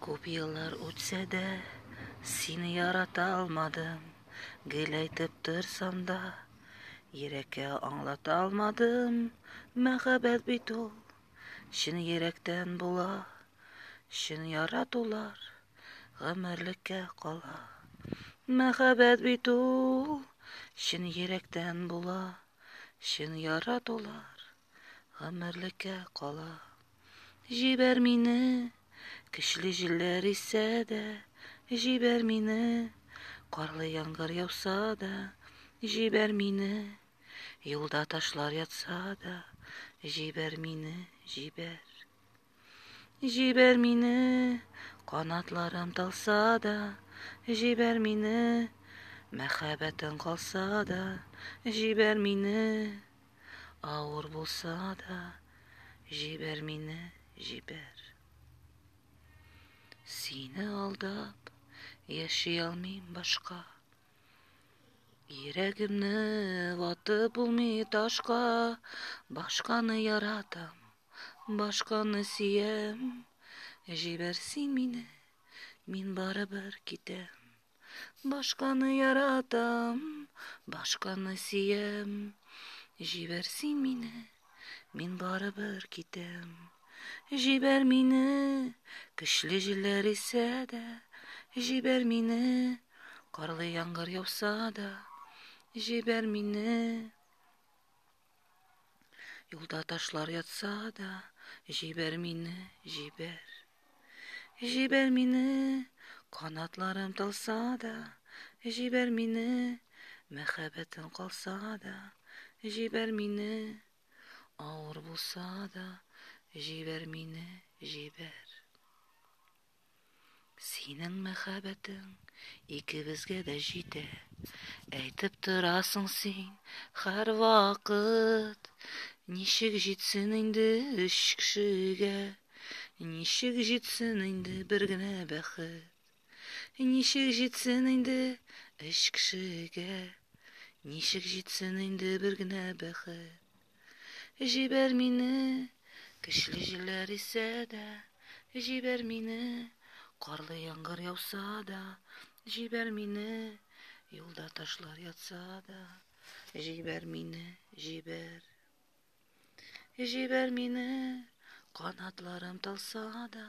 Күп еллар үтсә дә, сине ярата алмадым. Гел әйтеп торсам да, йөрәккә аңлата алмадым. Мәхәббәт бит ул, чын йөрәктән була. Чын яратулар гомерлеккә кала. Мәхәббәт бит ул, чын йөрәктән була. Чын яратулар гомерлеккә кала. Җибәр мине, көчле җилләр исә дә, җибәр мине, карлы яңгыр яуса да, җибәр мине, юлда ташлар ятса да, җибәр мине, җибәр. Җибәр мине, канатларым талса да, җибәр мине, мәхәббәтең калса да, җибәр мине, авыр булса да, җибәр мине, җибәр. Сине алдап, яши алмыйм башка. Йөрәгемне ватып булмый ташка. Башканы яратам, башканы сөям. Җибәр син мине, мин барыбер китәм. Башканы яратам, башканы сөям. Җибәр син мине, мин барыбер китәм. Җибәр мине, көчле җилләр исә дә, җибәр мине, карлы яңгыр яуса да, җибәр мине, юлда ташлар ятса да, җибәр мине, җибәр. Җибәр мине, канатларым талса да, җибәр мине, мәхәббәтең калса да, җибәр мине, авыр булса да, җибәр мине, җибәр. Синең мәхәббәтең икебезгә дә җитә. Әйтеп торасың син һәр вакыт. Ничек җитсен инде өч кешегә? Ничек җитсен инде бер генә бәхет? Ничек җитсен инде өч кешегә? Ничек җитсен инде бер генә бәхет? Җибәр мине, көчле җилләр исә дә, җибәр мине, карлы яңгыр яуса да, җибәр мине, юлда ташлар ятса да, җибәр мине, җибәр. Җибәр мине, канатларым талса да,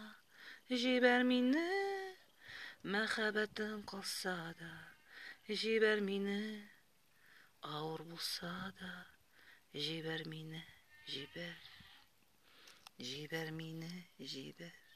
җибәр мине, мәхәббәтең калса да, җибәр мине, авыр булса да, җибәр мине, җибәр. Җибәр мине, җибәр.